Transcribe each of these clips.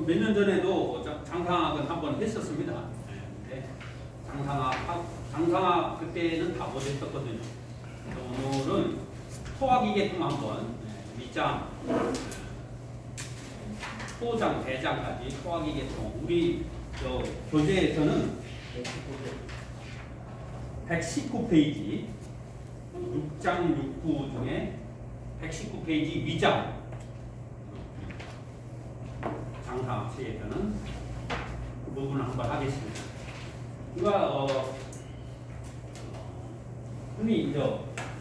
몇 년 전에도 장상학은 한번 했었습니다. 네. 장상학 그때는 다 못했었거든요. 오늘은 소화기계통 한번 밑장, 소장, 대장까지 소화기계통. 우리 저 교재에서는 119페이지 6장 6부 중에 119페이지 위장 장상학체에서는 그 부분을 한번 하겠습니다. 이거 흔히 이제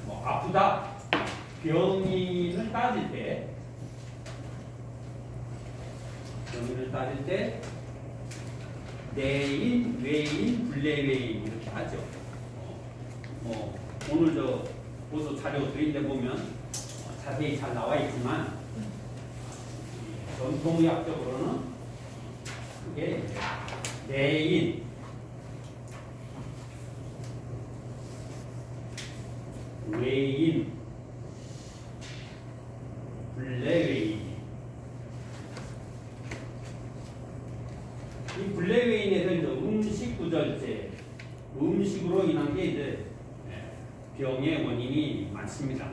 뭐 아프다 병인을 따질 때 내인, 외인, 불내외인 이렇게 하죠. 오늘 저 보도 자료 드린 데 보면 자세히 잘 나와 있지만 전통의학적으로는 그게 내인, 외인, 불내외인. 이 불내외인에서 이제 음식 구절제, 음식으로 인한 게 이제 병의 원인이 많습니다.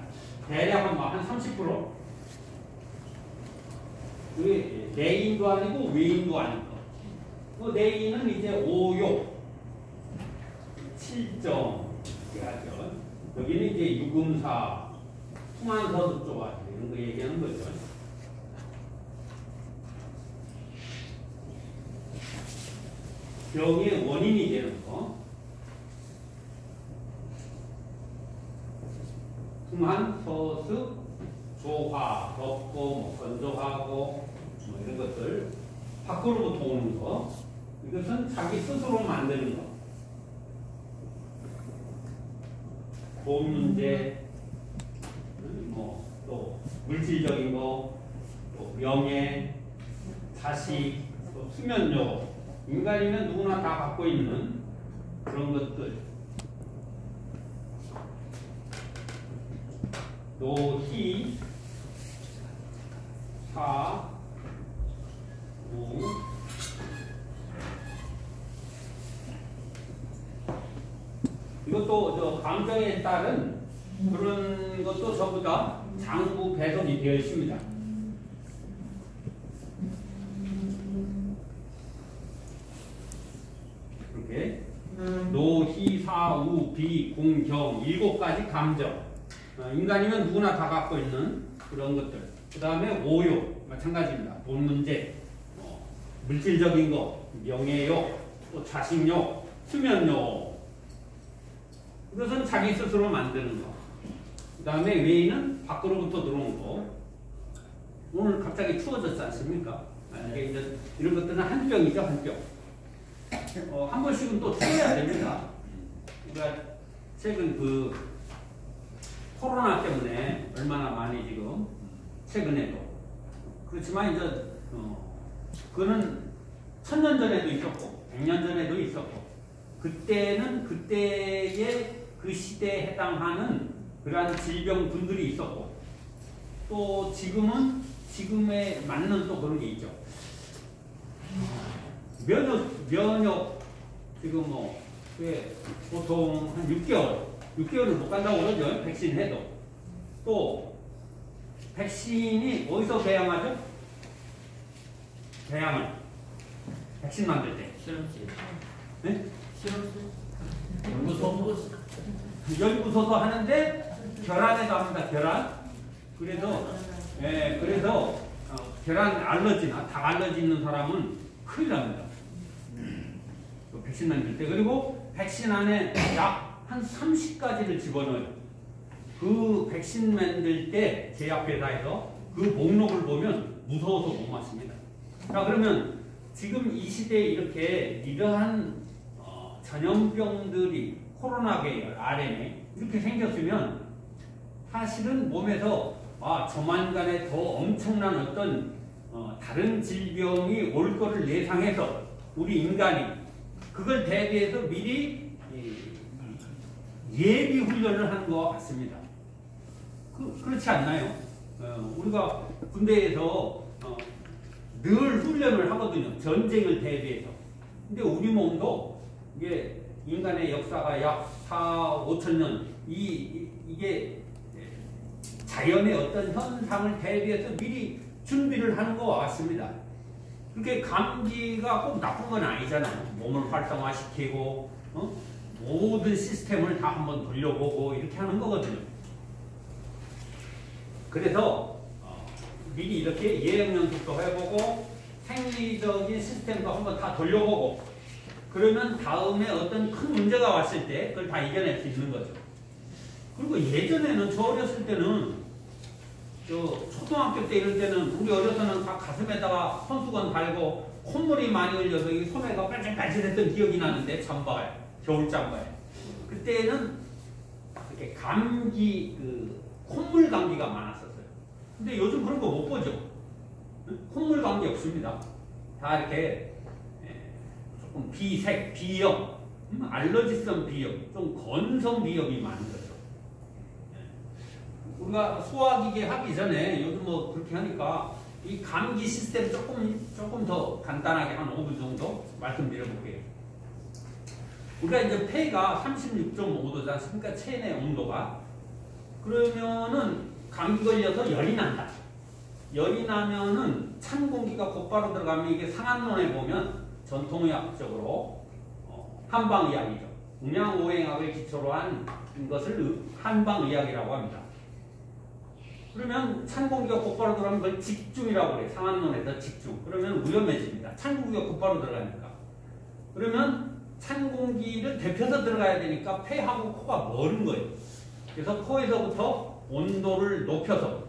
대략 한 30%. 그게 내인도 아니고 외인도 아니고. 그 내인은 이제 오욕, 칠정, 하죠. 여기는 이제 유금사, 풍한서도 좋아 이런 거 얘기하는 거죠. 병의 원인이 되는 거. 풍한, 서습, 조화, 덮고, 뭐 건조하고, 뭐 이런 것들 밖으로부터 오는 거. 이것은 자기 스스로 만드는 거. 돈 문제, 뭐 또 물질적인 거, 또 명예, 자식, 또 수면력. 인간이면 누구나 다 갖고 있는 그런 것들. 노희, 사, 우, 이것도 저 감정에 따른 그런 것도 전부 다 장부 배속이 되어 있습니다. 이렇게 노희, 사, 우, 비, 공, 경 7가지 감정. 인간이면 누구나 다 갖고 있는 그런 것들. 그 다음에 오욕 마찬가지입니다. 돈 문제, 물질적인 거, 명예욕, 또 자식욕, 수면욕. 이것은 자기 스스로 만드는 거. 그 다음에 외인은 밖으로부터 들어온 거. 오늘 갑자기 추워졌지 않습니까? 이제 이런 것들은 한 병이죠, 한 병. 한 번씩은 또 튀어야 됩니다. 그러니까 최근 그 코로나 때문에 얼마나 많이 지금 최근에도 그렇지만 이제 그거는 1000년 전에도 있었고 100년 전에도 있었고 그때는 그때의 그 시대에 해당하는 그러한 질병군들이 있었고 또 지금은 지금에 맞는 또 그런 게 있죠. 면역 지금 뭐 보통 한 6개월을 못 간다고 그러죠. 백신 해도. 또 백신이 어디서 배양하죠? 배양을 백신 만들 때 실험실. 네? 실험실. 연구소도 하는데 결안에도 합니다. 결안. 그래서 결안 알러지나 닭 알러지 있는 사람은 큰일 납니다. 백신 만들 때. 그리고 백신 안에 약 한 30가지를 집어넣어요. 그 백신 만들 때 제약회사에서 그 목록을 보면 무서워서 못 맞습니다. 자, 그러면 지금 이 시대에 이렇게 이러한 전염병들이 코로나 계열, RNA 이렇게 생겼으면 사실은 몸에서 조만간에 더 엄청난 어떤 다른 질병이 올 거를 예상해서 우리 인간이 그걸 대비해서 미리 예비 훈련을 하는 것 같습니다. 그렇지 않나요? 우리가 군대에서 늘 훈련을 하거든요. 전쟁을 대비해서. 근데 우리 몸도 이게 인간의 역사가 약 4, 5천 년 이게 자연의 어떤 현상을 대비해서 미리 준비를 하는 것과 같습니다. 그렇게 감기가 꼭 나쁜 건 아니잖아요. 몸을 활성화시키고 모든 시스템을 다 한번 돌려보고 이렇게 하는 거거든요. 그래서 미리 이렇게 예행 연습도 해보고 생리적인 시스템도 한번 다 돌려보고 그러면 다음에 어떤 큰 문제가 왔을 때 그걸 다 이겨낼 수 있는 거죠. 그리고 예전에는 저 어렸을 때는 초등학교 때 이럴 때는 우리 어려서는 다 가슴에다가 손수건 달고 콧물이 많이 흘려서 이 소매가 빨질빨질했던 기억이 나는데 잠바에 겨울 잠바에 그때는 이렇게 감기 콧물 감기가 많았었어요. 근데 요즘 그런 거 못 보죠. 콧물 감기 없습니다. 다 이렇게 조금 비색, 비염, 알러지성 비염, 좀 건성 비염이 많은 거죠. 우리가 소화기계 하기 전에 요즘 뭐 그렇게 하니까 이 감기 시스템 조금 더 간단하게 한 5분 정도 말씀드려볼게요. 우리가 이제 폐가 36.5도지 않습니까? 체내 온도가. 그러면은 감기 걸려서 열이 난다. 열이 나면은 찬 공기가 곧바로 들어가면 이게 상한론에 보면 전통의학적으로 한방의학이죠. 음양오행학을 기초로 한 것을 한방의학이라고 합니다. 그러면 찬 공기가 곧바로 들어가면 그걸 직중이라고 그래요. 상한론에서 직중. 그러면 위험해집니다. 찬 공기가 곧바로 들어가니까. 그러면 찬 공기를 데펴서 들어가야 되니까 폐하고 코가 멀은 거예요. 그래서 코에서부터 온도를 높여서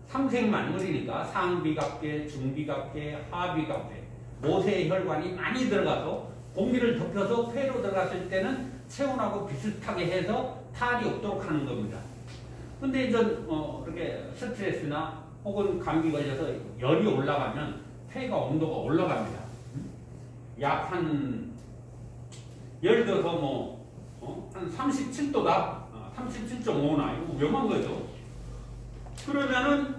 삼색만물이니까 상비각계, 중비각계, 하비각계 모세의 혈관이 많이 들어가서 공기를 덮여서 폐로 들어갔을 때는 체온하고 비슷하게 해서 탈이 없도록 하는 겁니다. 근데 이제 이렇게 스트레스나 혹은 감기 걸려서 열이 올라가면 폐가 온도가 올라갑니다. 약 예를 들어서 한 37도다, 37.5나 이거 위험한 거죠. 그러면은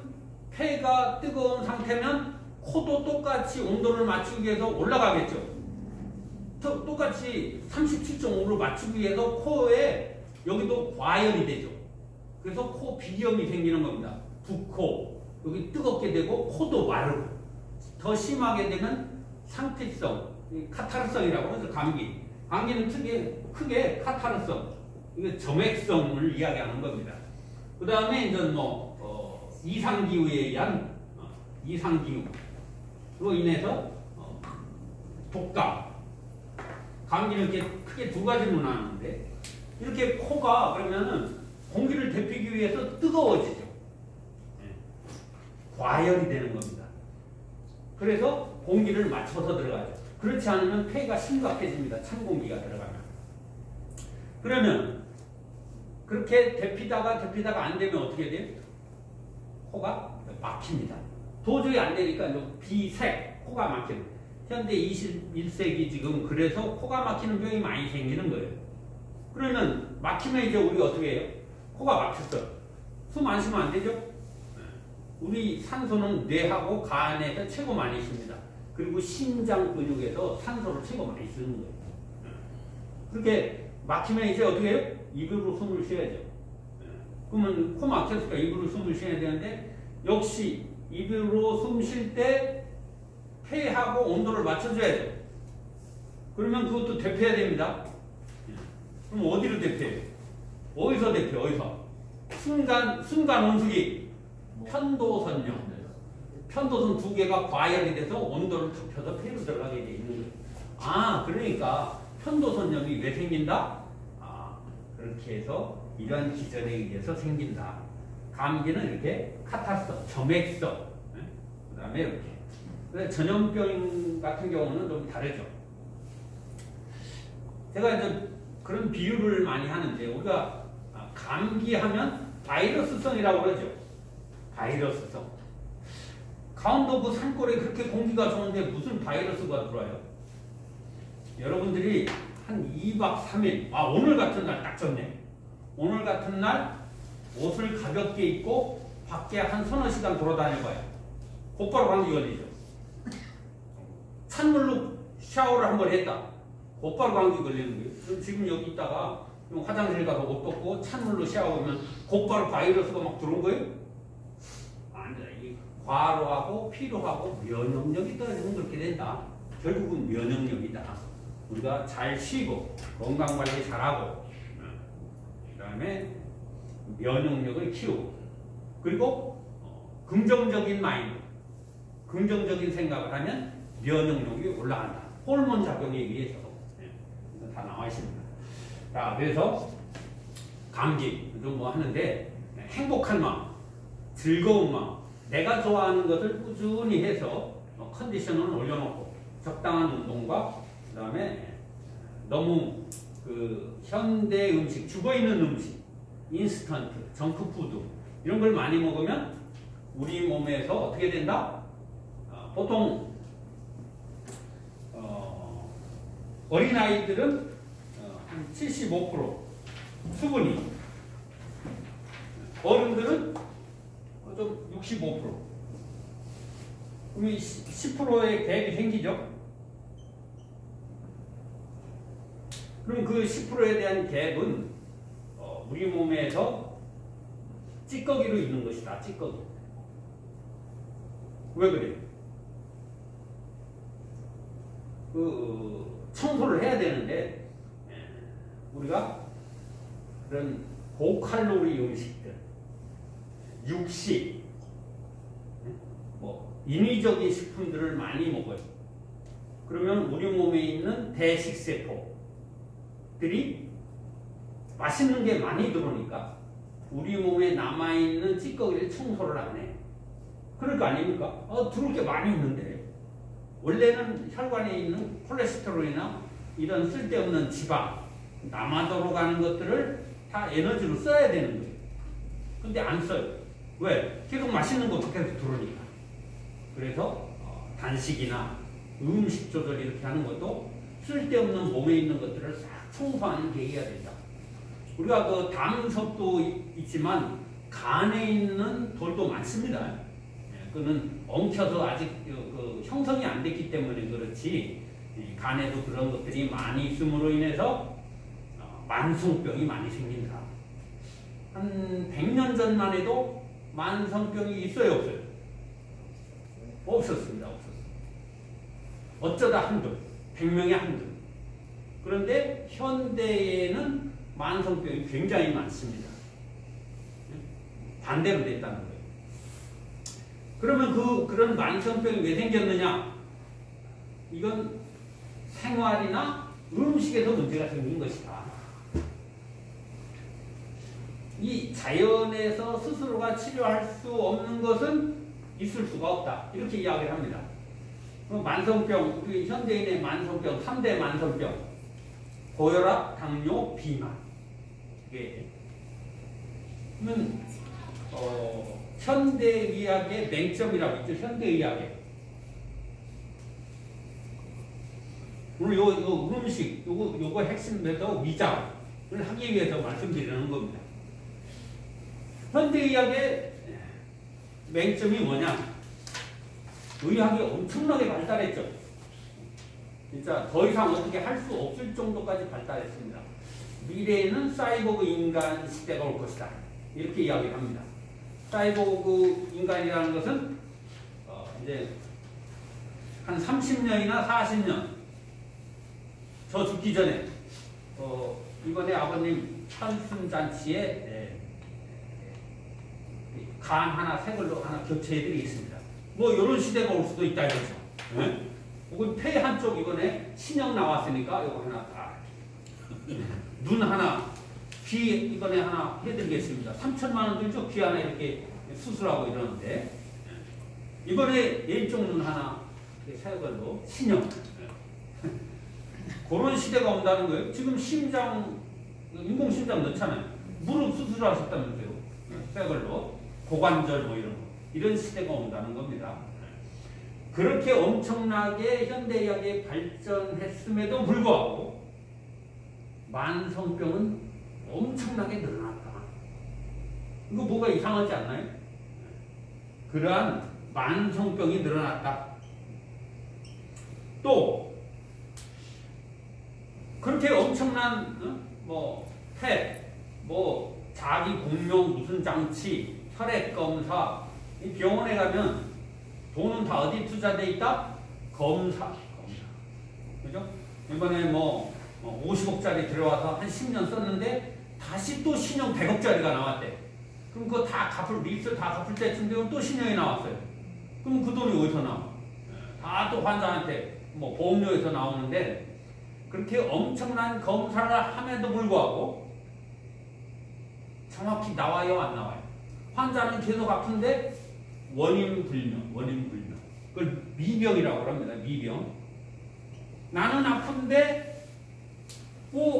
폐가 뜨거운 상태면 코도 똑같이 온도를 맞추기 위해서 올라가겠죠. 똑같이 37.5로 맞추기 위해서 코에 여기도 과열이 되죠. 그래서 코 비염이 생기는 겁니다. 붓코, 여기 뜨겁게 되고 코도 마르고 더 심하게 되면 상피성, 카타르성이라고 해서 감기는 크게 카타르성, 이게 점액성을 이야기하는 겁니다. 그 다음에 이제 이상기후에 의한 이상기후로 인해서 독감, 감기는 이렇게 크게 두 가지로 나누는데 이렇게 코가 그러면은 공기를 데피기 위해서 뜨거워지죠. 과열이 되는 겁니다. 그래서 공기를 맞춰서 들어가죠. 그렇지 않으면 폐가 심각해집니다. 찬 공기가 들어가면. 그러면 그렇게 데피다가 안 되면 어떻게 돼요? 코가 막힙니다. 도저히 안 되니까 비색, 코가 막히는. 현대 21세기 지금 그래서 코가 막히는 병이 많이 생기는 거예요. 그러면 막히면 이제 우리 어떻게 해요? 코가 막혔어. 숨 안 쉬면 안 되죠? 우리 산소는 뇌하고 간에서 최고 많이 씁니다. 그리고 심장 근육에서 산소를 최고 많이 쓰는 거예요. 그렇게 막히면 이제 어떻게 해요? 입으로 숨을 쉬어야죠. 그러면 코 막혔으니까 입으로 숨을 쉬어야 되는데 역시 입으로 숨 쉴 때 폐하고 온도를 맞춰줘야죠. 그러면 그것도 데펴야 됩니다. 그럼 어디로 데펴요? 어디서 데펴? 어디서? 순간 온수기, 편도선요. 편도선 두 개가 과열이 돼서 온도를 덮여서 폐로 들어가게 돼 있는 거예요. 그러니까 편도선염이 왜 생긴다? 그렇게 해서 이러한 기전에 의해서 생긴다. 감기는 이렇게 카타르성, 점액성, 그 다음에 이렇게. 전염병 같은 경우는 좀 다르죠. 제가 이제 그런 비유를 많이 하는데 우리가 감기하면 바이러스성이라고 그러죠. 바이러스성. 강원도 그 산골에 그렇게 공기가 좋은데 무슨 바이러스가 들어와요? 여러분들이 한 2박 3일, 오늘 같은 날 딱 좋네. 오늘 같은 날 옷을 가볍게 입고 밖에 한 서너 시간 돌아다녀봐요. 곧바로 감기 걸리죠. 찬물로 샤워를 한 번 했다. 곧바로 감기 걸리는 거예요. 그럼 지금 여기 있다가 화장실 가서 옷 벗고 찬물로 샤워하면 곧바로 바이러스가 막 들어온 거예요? 아니야. 이 과로하고 피로하고 면역력이 떨어지면 그렇게 된다. 결국은 면역력이다. 우리가 잘 쉬고 건강관리 잘하고 그 다음에 면역력을 키우고 그리고 긍정적인 마인드, 긍정적인 생각을 하면 면역력이 올라간다. 호르몬 작용에 의해서 이거 다 나와 있습니다. 자, 그래서 감기 좀 뭐 하는데 행복한 마음, 즐거운 마음, 내가 좋아하는 것을 꾸준히 해서 컨디션을 올려놓고 적당한 운동과 그 다음에 너무 그 현대 음식, 죽어있는 음식, 인스턴트, 정크푸드 이런 걸 많이 먹으면 우리 몸에서 어떻게 된다? 보통 어린아이들은 한 75% 수분이, 어른들은 좀 65%. 그럼 10%의 갭이 생기죠? 그럼 그 10%에 대한 갭은 우리 몸에서 찌꺼기로 있는 것이다. 찌꺼기. 왜 그래요? 청소를 해야 되는데 우리가 그런 고칼로리 음식들, 육식, 뭐 인위적인 식품들을 많이 먹어요. 그러면 우리 몸에 있는 대식세포들이 맛있는 게 많이 들어오니까 우리 몸에 남아있는 찌꺼기를 청소를 안 해. 그럴 거 아닙니까? 들어올 게 많이 있는데 원래는 혈관에 있는 콜레스테롤이나 이런 쓸데없는 지방, 남아도록 가는 것들을 다 에너지로 써야 되는 거예요. 근데 안 써요. 왜? 계속 맛있는 거 계속 들어오니까. 그래서 단식이나 음식 조절 이렇게 하는 것도 쓸데없는 몸에 있는 것들을 싹 청소하는 계기가 된다. 우리가 그 담석도 있지만 간에 있는 돌도 많습니다. 그는 엉켜서 아직 그 형성이 안 됐기 때문에 그렇지 간에도 그런 것들이 많이 있음으로 인해서 만성병이 많이 생긴다. 한 100년 전만 해도 만성병이 있어요, 없어요? 없었습니다. 없었어요. 어쩌다 한두, 100명에 한두. 그런데 현대에는 만성병이 굉장히 많습니다. 반대로 됐다는 거예요. 그러면 그런 만성병이 왜 생겼느냐? 이건 생활이나 음식에서 문제가 생긴 것이다. 이 자연에서 스스로가 치료할 수 없는 것은 있을 수가 없다. 이렇게 이야기를 합니다. 만성병, 우리 현대인의 만성병, 3대 만성병. 고혈압, 당뇨, 비만. 이게. 그러면, 현대의학의 맹점이라고 있죠. 현대의학에. 오늘 요 음식, 요거 핵심에서 위장을 하기 위해서 말씀드리는 겁니다. 현대의학의 맹점이 뭐냐? 의학이 엄청나게 발달했죠. 진짜 더 이상 어떻게 할 수 없을 정도까지 발달했습니다. 미래에는 사이보그 인간 시대가 올 것이다. 이렇게 이야기를 합니다. 사이보그 인간이라는 것은 이제 한 30년이나 40년 저 죽기 전에 이번에 아버님 환순잔치에 간 하나 새 걸로 하나 교체해드리겠습니다. 뭐 이런 시대가 올 수도 있다 이거죠. 네? 혹은 폐 한쪽 이번에 신형 나왔으니까 이거 하나 다 눈 하나, 귀 이번에 하나 해드리겠습니다. 3천만 원 들죠? 귀 하나 이렇게 수술하고 이러는데 이번에 왼쪽 눈 하나 새 걸로 신형 그런 시대가 온다는 거예요. 지금 심장 인공심장 넣잖아요. 무릎 수술하셨다면서요. 새 걸로 고관절 뭐 이런 시대가 온다는 겁니다. 그렇게 엄청나게 현대의학이 발전했음에도 불구하고 만성병은 엄청나게 늘어났다. 이거 뭐가 이상하지 않나요? 그러한 만성병이 늘어났다. 또 또 그렇게 엄청난 뭐 자기 공명 무슨 장치, 혈액 검사, 이 병원에 가면 돈은 다 어디 투자돼 있다? 검사. 그죠? 이번에 뭐 50억짜리 들어와서 한 10년 썼는데 다시 또 신용 100억짜리가 나왔대. 그럼 그거 다 립스 다 갚을 때쯤 되면 또 신용이 나왔어요. 그럼 그 돈이 어디서 나와? 다 또 환자한테 뭐 보험료에서 나오는데 그렇게 엄청난 검사를 함에도 불구하고 정확히 나와요, 안 나와요? 환자는 계속 아픈데 원인 불명. 그걸 미병이라고 합니다. 미병. 나는 아픈데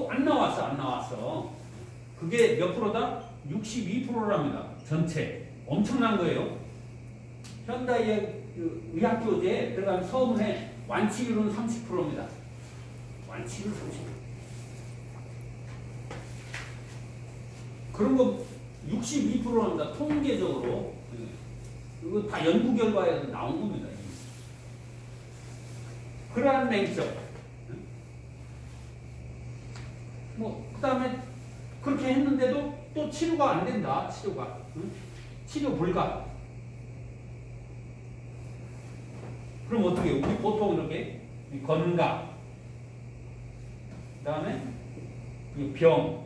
안 나왔어. 그게 몇 프로다? 62%랍니다. 전체. 엄청난 거예요. 현대의 의학교재에 들어간 서문에 완치율은 30%입니다. 완치율 30%. 그런 거 62%랍니다. 통계적으로. 이거 다 연구 결과에서 나온 겁니다. 그러한 맹점. 그 다음에 그렇게 했는데도 또 치료가 안 된다. 치료 불가. 그럼 어떻게 해요? 우리 보통 이렇게 건강, 그 다음에 병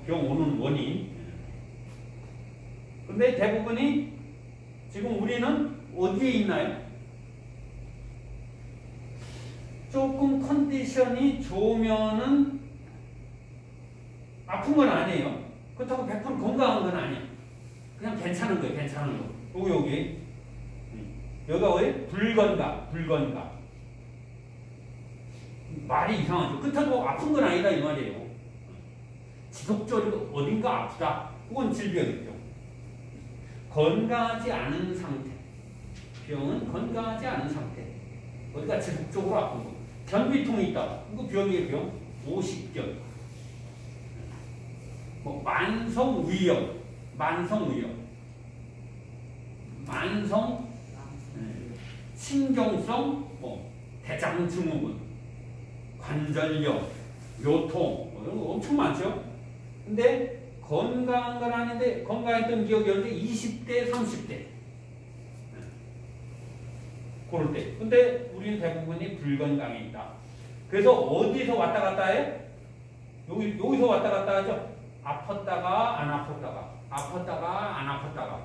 오는 원인. 근데 대부분이 지금 우리는 어디에 있나요? 조금 컨디션이 좋으면은 아픈 건 아니에요. 그렇다고 100% 건강한 건 아니에요. 그냥 괜찮은 거예요. 괜찮은 거. 여기가 왜? 불건강. 말이 이상하죠. 그렇다고 아픈 건 아니다 이 말이에요. 지속적으로 어딘가 아프다. 그건 질병이죠. 건강하지 않은 상태. 병은 건강하지 않은 상태. 어디가 지속적으로 아픈 거. 변비통이 있다. 이거 병이에요, 병. 오십견. 만성위염. 신경성, 대장증후군, 관절염, 요통, 이런 거 엄청 많죠? 근데 건강한 건 아닌데, 건강했던 기억이었는데 20대, 30대. 그럴 때. 근데 우리는 대부분이 불건강에 있다. 그래서 어디서 왔다 갔다 해? 여기서 왔다 갔다 하죠? 아팠다가 안 아팠다가.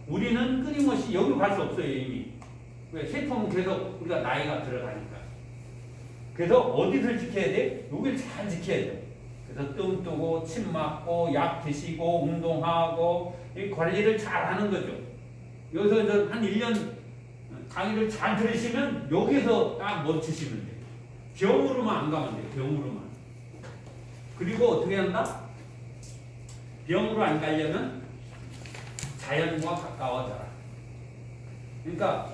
우리는 끊임없이 여기로 갈 수 없어요, 이미. 왜? 세포는 계속 우리가 나이가 들어가니까. 그래서 어디를 지켜야 돼? 여기를 잘 지켜야 돼. 그래서 뜸 뜨고, 침 맞고, 약 드시고, 운동하고, 이 관리를 잘 하는 거죠. 여기서 한 1년 강의를 잘 들으시면 여기서 딱 멈추시면 돼요. 병으로만 안 가면 돼요. 병으로만. 그리고 어떻게 한다? 병으로 안 가려면 자연과 가까워져라. 그러니까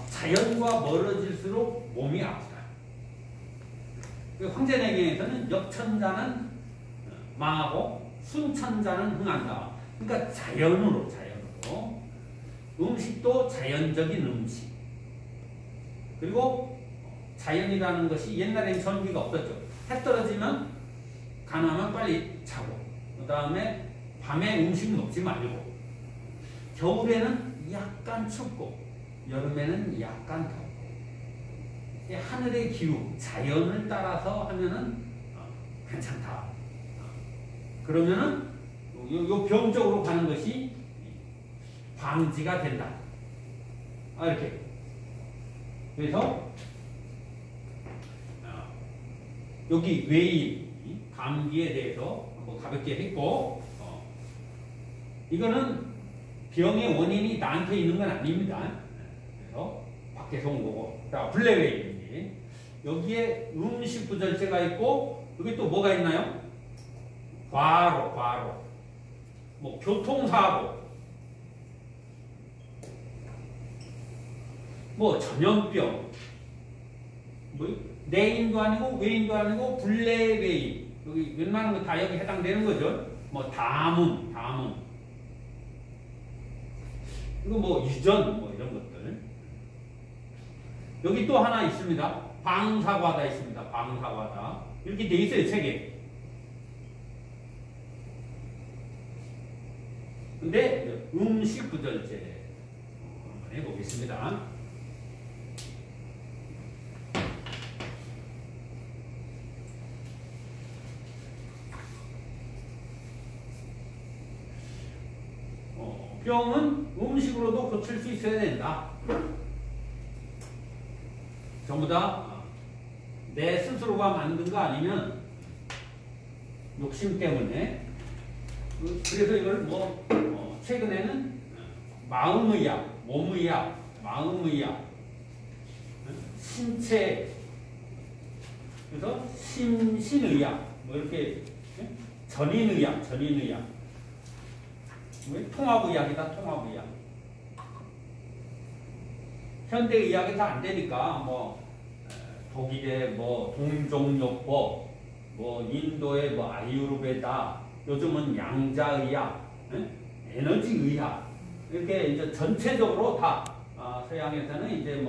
자연과 멀어질수록 몸이 아프다. 황제내경에서는 역천자는 망하고 순천자는 흥한다. 그러니까 자연으로. 음식도 자연적인 음식. 그리고 자연이라는 것이 옛날에는 전기가 없었죠. 해 떨어지면 가능하면 빨리 자고, 그 다음에 밤에 음식 먹지 말고, 겨울에는 약간 춥고 여름에는 약간 덥고, 하늘의 기후, 자연을 따라서 하면은 괜찮다. 그러면은 요 병적으로 가는 것이 방지가 된다. 이렇게. 그래서 여기 외인, 감기에 대해서 한번 가볍게 했고, 이거는 병의 원인이 나한테 있는 건 아닙니다. 그래서 밖에서 온 거고. 자, 블레웨이. 여기에 음식 부절제가 있고, 여기 또 뭐가 있나요? 과로. 교통사고. 전염병. 내인도 아니고, 외인도 아니고, 블레웨이. 여기 웬만한 거 다 여기 해당되는 거죠. 다문. 이거 유전, 이런 것들. 여기 또 하나 있습니다. 방사과다 있습니다. 방사과다. 이렇게 돼 있어요, 책에. 근데 음식 구절제 한번 해보겠습니다. 병은 음식으로도 고칠 수 있어야 된다. 전부 다 내 스스로가 만든 거 아니면 욕심 때문에. 그래서 이걸 최근에는 마음의학, 몸의학, 마음의학, 신체, 그래서 신의학, 이렇게 전인의학, 통합의학이다, 통합의학. 현대의학에서 안 되니까 독일의 동종요법, 인도의 아유르베다, 요즘은 양자의학, 에너지의학, 이렇게 이제 전체적으로 다 서양에서는 이제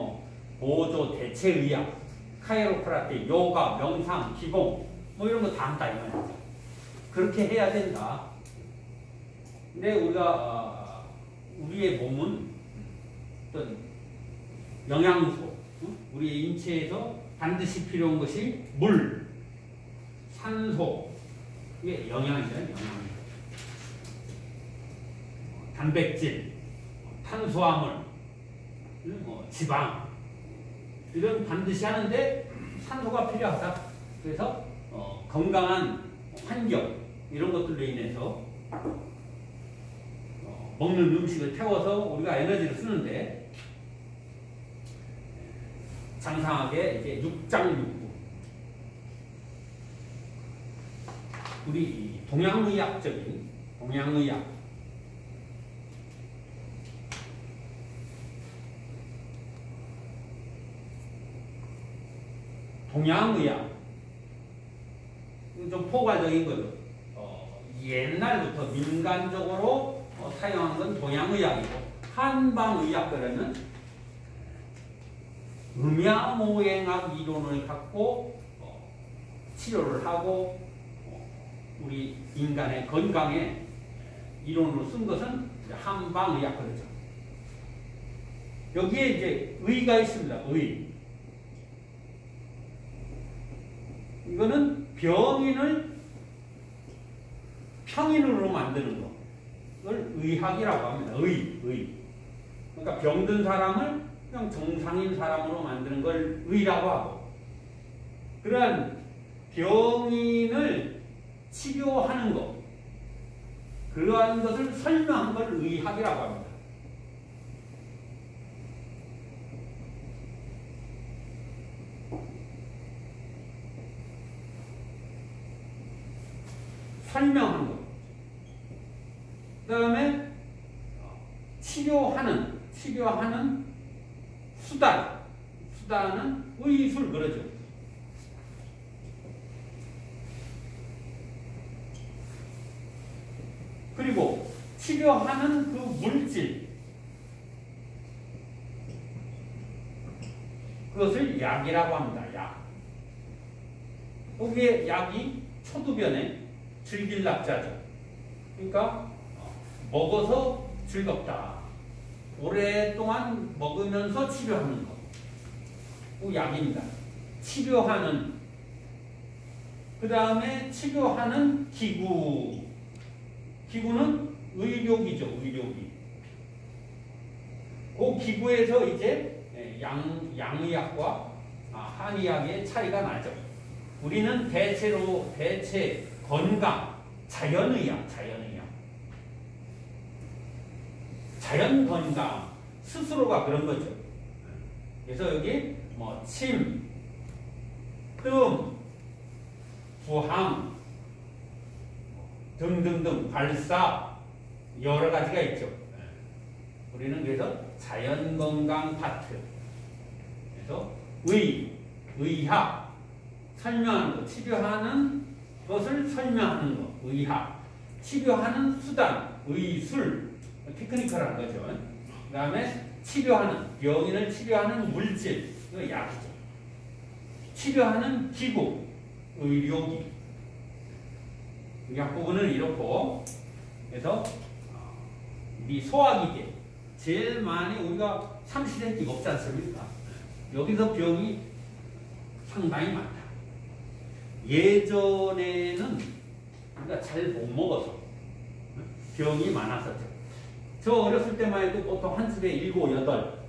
보조 대체의학, 카이로프라틱, 요가, 명상, 기공, 이런 거 다 한다 이 말이죠. 그렇게 해야 된다. 근데 우리가 우리의 몸은 어떤 영양소, 우리 인체에서 반드시 필요한 것이 물, 산소, 이게 영양이잖아요. 영양. 단백질, 탄수화물, 지방, 이런 반드시 하는데 산소가 필요하다. 그래서 건강한 환경, 이런 것들로 인해서 먹는 음식을 태워서 우리가 에너지를 쓰는데, 장상하게 이제 육장육부, 우리 동양의학적인 동양의학, 좀 포괄적인 거죠. 옛날부터 민간적으로 사용한 건 동양의학이고, 한방의학들은 음양오행학 이론을 갖고 치료를 하고 우리 인간의 건강에 이론으로 쓴 것은 한방의학 그러죠. 여기에 이제 의가 있습니다. 의. 이거는 병인을 평인으로 만드는 걸 의학이라고 합니다. 의. 그러니까 병든 사람을 그냥 정상인 사람으로 만드는 걸 의라고 하고, 그러한 병인을 치료하는 것, 그러한 것을 설명한 걸 의학이라고 합니다. 설명한 것. 그 다음에 치료하는 수단은 의술 그러죠. 그리고 치료하는 그 물질, 그것을 약이라고 합니다. 약. 거기에 약이 초두변에 즐길 낙자죠. 그러니까 먹어서 즐겁다. 오랫동안 먹으면서 치료하는 것. 그 약입니다. 치료하는, 그 다음에 치료하는 기구. 기구는 의료기죠. 의료기. 그 기구에서 이제 양의학과 한의학의 차이가 나죠. 우리는 대체 건강, 자연의학. 자연 건강, 스스로가 그런 거죠. 그래서 여기 침, 뜸, 부항 등등등, 발사, 여러 가지가 있죠. 우리는 그래서 자연 건강 파트. 그래서 의학, 설명하는 것, 치료하는 것을 설명하는 것, 의학. 치료하는 수단, 의술, 테크니컬한 거죠. 그 다음에 치료하는, 병인을 치료하는 물질, 이거 약이죠. 치료하는 기구, 의료기. 약 부분을 이렇고, 그래서 이 소화기계 제일 많이 우리가 삼시세끼 먹지 않습니까? 여기서 병이 상당히 많다. 예전에는 우리가 잘 못 먹어서 병이 많았었죠. 저 어렸을 때만 해도 보통 한 집에 7, 8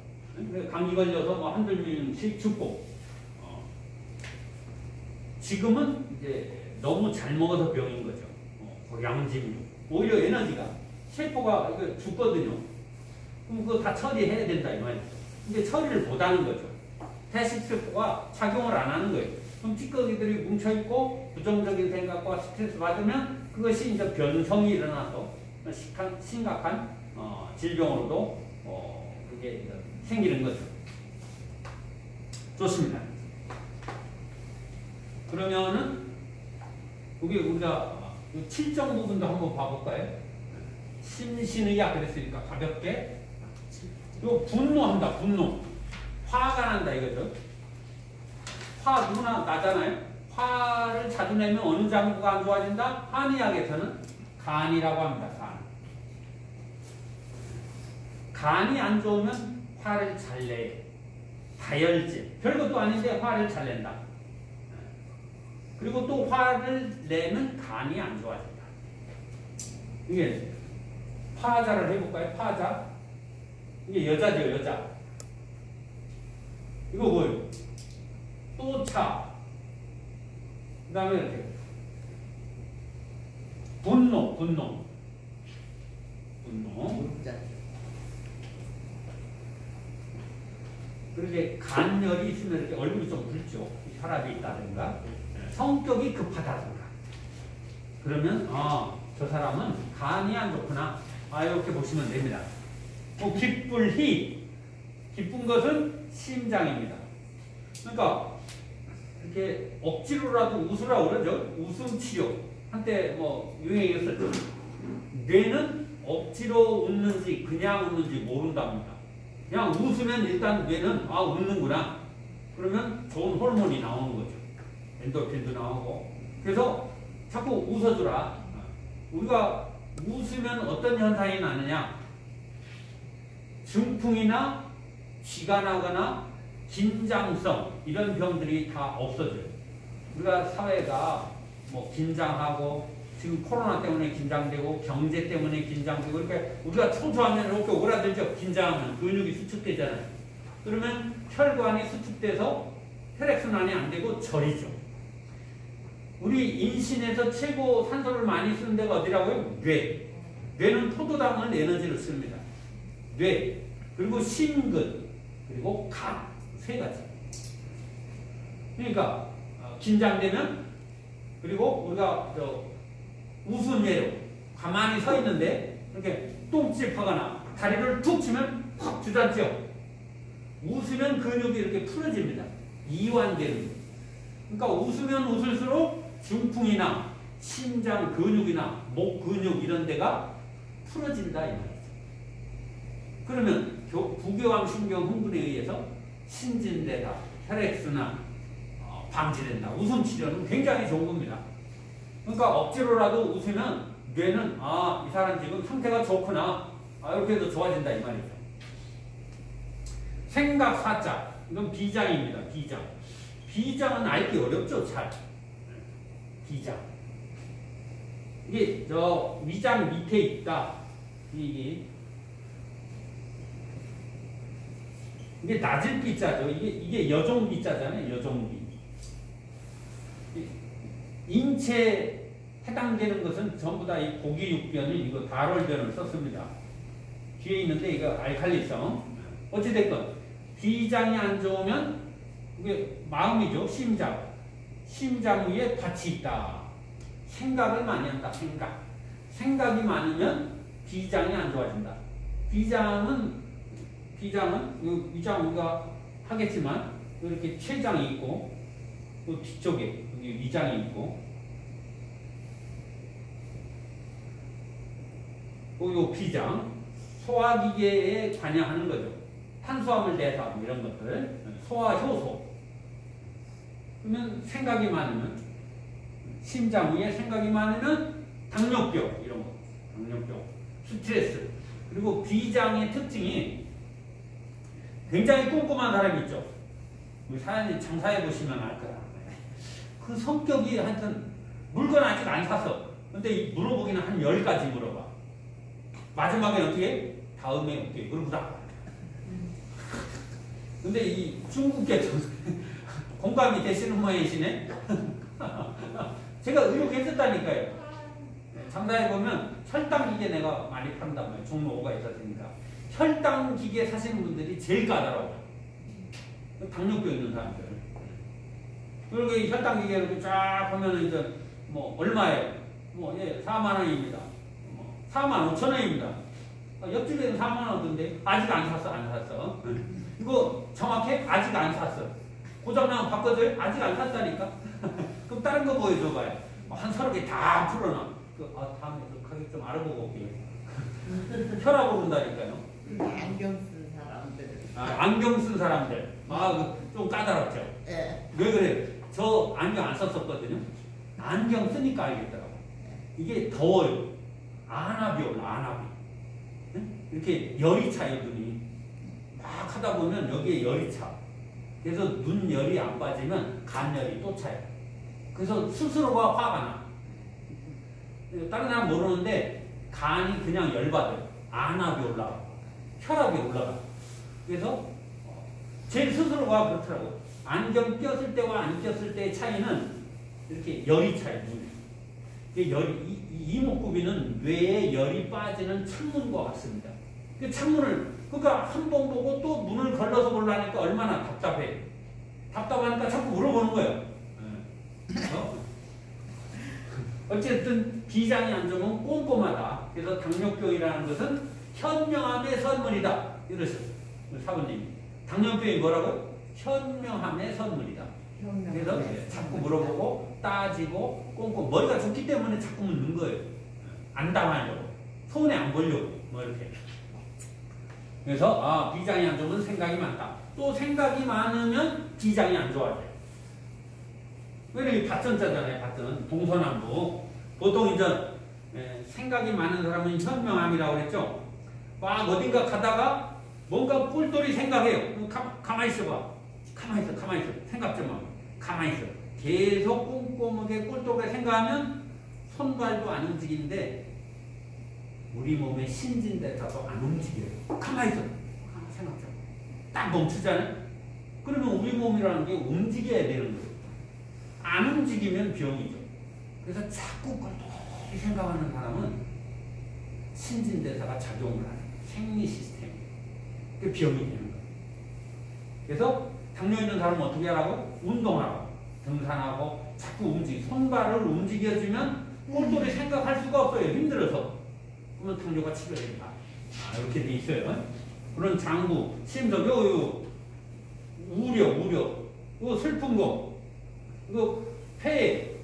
감기 걸려서 뭐 한두 명씩 죽고, 지금은 이제 너무 잘 먹어서 병인 거죠. 고량짐. 오히려 에너지가 세포가 이거 죽거든요. 그럼 그거 다 처리해야 된다 이 말이죠. 근데 처리를 못 하는 거죠. 대식세포가 작용을 안 하는 거예요. 그럼 찌꺼기들이 뭉쳐있고 부정적인 생각과 스트레스 받으면 그것이 이제 변성이 일어나서 심각한 질병으로도 그게 생기는 거죠. 좋습니다. 그러면은 여기 우리가 7정 부분도 한번 봐볼까요? 심신의학 그랬으니까 가볍게 요 분노한다. 분노. 화가 난다 이거죠. 화 누구나 나잖아요. 화를 자주 내면 어느 장부가 안 좋아진다? 한의학에서는 간이라고 합니다. 간이 안 좋으면 화를 잘 내. 다혈질. 별것도 아닌데 화를 잘 낸다. 그리고 또 화를 내면 간이 안 좋아진다. 이게 파자를 해볼까요? 파자. 이게 여자죠, 여자. 이거 뭐예요? 또차. 그 다음에 이렇게 분노. 그렇게 간열이 있으면 이렇게 얼굴이 좀 붉죠. 혈압이 있다든가 성격이 급하다든가 그러면 저 사람은 간이 안 좋구나. 이렇게 보시면 됩니다. 기쁠희. 기쁜 것은 심장입니다. 그러니까 이렇게 억지로라도 웃으라고 그러죠. 웃음 치료. 한때 뭐 유행이었었죠. 뇌는 억지로 웃는지 그냥 웃는지 모른답니다. 그냥 웃으면 일단 뇌는 웃는구나. 그러면 좋은 호르몬이 나오는 거죠. 엔도핀도 나오고. 그래서 자꾸 웃어주라. 우리가 웃으면 어떤 현상이 나느냐. 중풍이나 쥐가 나거나 긴장성 이런 병들이 다 없어져요. 우리가 사회가 뭐 긴장하고 지금 코로나 때문에 긴장되고 경제 때문에 긴장되고 이렇게 우리가 초조하면 이렇게 오그라들죠. 긴장하면 근육이 수축되잖아요. 그러면 혈관이 수축돼서 혈액순환이 안 되고 저리죠. 우리 인신에서 최고 산소를 많이 쓰는 데가 어디라고요? 뇌. 뇌는 포도당은 에너지를 씁니다. 뇌, 그리고 심근, 그리고 간. 3가지. 그러니까 긴장되면, 그리고 우리가 웃음 예로 가만히 서 있는데 이렇게 똥집하거나 다리를 툭 치면 확 주저앉죠. 웃으면 근육이 이렇게 풀어집니다. 이완되는. 그러니까 웃으면 웃을수록 중풍이나 심장 근육이나 목 근육 이런 데가 풀어진다 이 말이죠. 그러면 부교감 신경 흥분에 의해서 신진대사, 혈액순환 방지된다. 웃음 치료는 굉장히 좋은 겁니다. 그러니까 억지로라도 웃으면 뇌는 이 사람 지금 상태가 좋구나. 이렇게 해서 좋아진다 이 말이죠. 생각사자. 이건 비장입니다. 비장. 비장은 알기 어렵죠. 잘. 비장. 이게 위장 밑에 있다. 이게 낮은 비자죠. 이게 여종 비자잖아요. 여종비. 인체에 해당되는 것은 전부 다 이 고기육변을 이거 다롤변을 썼습니다. 뒤에 있는데 이거 알칼리성. 어찌됐건 비장이 안 좋으면 이게 마음이죠. 심장. 심장 위에 밭이 있다. 생각을 많이 한다. 생각이 많으면 비장이 안 좋아진다. 비장은 위장 우리가 하겠지만 이렇게 췌장이 있고 또 뒤쪽에 여기 위장이 있고 요 비장 소화기계에 관여하는 거죠. 탄수화물 대사 이런 것들, 소화 효소. 그러면 생각이 많으면 심장 위에 생각이 많으면 당뇨병 이런 거, 당뇨병, 스트레스. 그리고 비장의 특징이 굉장히 꼼꼼한 사람이 있죠. 우리 사연이 장사해 보시면 알 거야. 그 성격이 하여튼 물건 아직 안 샀어. 근데 물어보기는 한 10가지 물어봐. 마지막에 어떻게? 다음에 어떻게? 그러고 다. 근데 이 중국계 공감이 되시는 모양이시네? 제가 의욕했었다니까요. 장사해보면 혈당기계 내가 많이 판단 말이에요. 종로 5가 있었으니까. 혈당기계 사시는 분들이 제일 까다로워요. 당뇨병 있는 사람들. 그리고 이 혈당기계를 이렇게 쫙 하면은 이제 뭐 얼마예요? 뭐 예, 4만 원입니다. 뭐 4만 5천 원입니다. 옆집에는 4만 원인데 아직 안 샀어. 이거 정확해? 아직 안 샀어. 고장나면 바꿔줘요? 아직 안 샀다니까? 그럼 다른 거 보여줘봐요. 한 서너 개 다 풀어놔. 다음에 그 가격 좀 알아보고 올게요. 혈압 오른다니까요. 안경 쓴 사람들. 안경 쓴 사람들. 좀 까다롭죠? 네. 왜 그래요? 저 안경 안 썼었거든요. 안경 쓰니까 알겠더라고. 이게 더워요. 안압이 올라, 안압이. 이렇게 열이 차요, 눈이. 막 하다 보면 여기에 열이 차. 그래서 눈열이 안 빠지면 간열이 또 차요. 그래서 스스로가 화가 나. 다른 사람 모르는데 간이 그냥 열받아요. 안압이 올라가. 혈압이 올라가. 그래서 제 스스로가 그렇더라고요. 안경 꼈을 때와 안 꼈을 때의 차이는 이렇게 열이 차요, 눈에. 이목구비는 뇌에 열이 빠지는 창문과 같습니다. 그 창문을, 그러니까 한 번 보고 또 문을 걸러서 보려니까 얼마나 답답해. 답답하니까 자꾸 물어보는 거예요. 어쨌든 비장이 안 좋으면 꼼꼼하다. 그래서 당뇨병이라는 것은 현명함의 선물이다. 이러셨어요. 사부님이. 당뇨병이 뭐라고요? 현명함의 선물이다. 그래서 자꾸 물어보고 따지고 꼼꼼. 머리가 좋기 때문에 자꾸 묻는 거예요. 안 당하려고. 손에 안 보려고. 뭐 이렇게. 그래서 비장이 안 좋으면 생각이 많다. 또 생각이 많으면 비장이 안 좋아져요. 왜냐면 밭전자잖아요. 밭전. 동서남북. 보통 이제 생각이 많은 사람은 현명함이라고 그랬죠. 막 어딘가 가다가 뭔가 뿔돌이 생각해요. 가만히 있어봐. 가만히 있어. 생각 좀 하고. 가만히 있어. 계속 꼼꼼하게 꿀떡하게 생각하면 손발도 안 움직이는데 우리 몸의 신진대사도 안 움직여요. 가만히 있어. 생각 좀. 딱 멈추잖아요. 그러면 우리 몸이라는 게 움직여야 되는 거예요. 안 움직이면 병이죠. 그래서 자꾸 꿀떡하게 생각하는 사람은 신진대사가 작용을 하는 생리 시스템이에요. 그게 병이 되는 거예요. 그래서 당뇨 있는 사람은 어떻게 하라고? 운동하라고. 등산하고 자꾸 손발을 움직여주면 꼴돌이 생각할 수가 없어요. 힘들어서. 그러면 당뇨가 치료된다. 이렇게 돼 있어요. 그런 장부, 심정, 우려, 슬픈 거, 폐,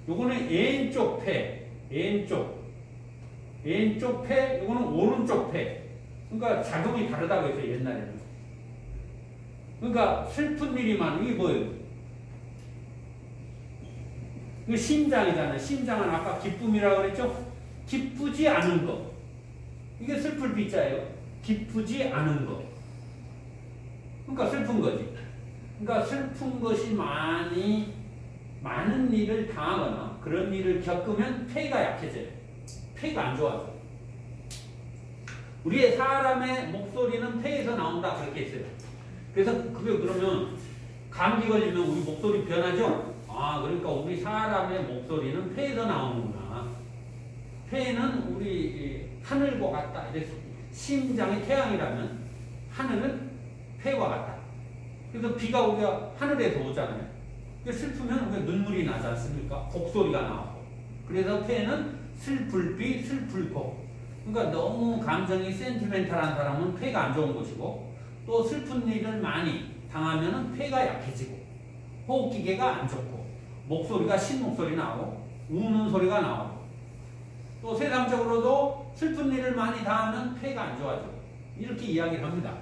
요거는 왼쪽 폐, 왼쪽 폐, 요거는 오른쪽 폐. 그러니까 작용이 다르다고 했어요, 옛날에는. 그러니까 슬픈 일이 많은 게 뭐예요? 이거 심장이잖아요. 심장은 아까 기쁨이라고 그랬죠? 기쁘지 않은 거. 이게 슬플 비자예요. 기쁘지 않은 거. 그러니까 슬픈 거지. 그러니까 슬픈 것이 많은 일을 당하거나 그런 일을 겪으면 폐가 약해져요. 폐가 안 좋아져. 우리의 사람의 목소리는 폐에서 나온다. 그렇게 했어요. 그래서 그게 그러면 감기 걸리면 우리 목소리 변하죠? 그러니까 우리 사람의 목소리는 폐에서 나오는구나. 폐는 우리 하늘과 같다. 이래서 심장이 태양이라면 하늘은 폐와 같다. 그래서 비가 우리가 하늘에서 오잖아요. 슬프면 눈물이 나지 않습니까? 곡소리가 나오고. 그래서 폐는 슬플비, 슬플고. 그러니까 너무 감정이 센티멘탈한 사람은 폐가 안 좋은 것이고 또 슬픈 일을 많이 당하면 폐가 약해지고 호흡기계가 안 좋고 목소리가 신목소리 나오고 우는 소리가 나오고 또 세상적으로도 슬픈 일을 많이 당하면 폐가 안 좋아지고 이렇게 이야기를 합니다.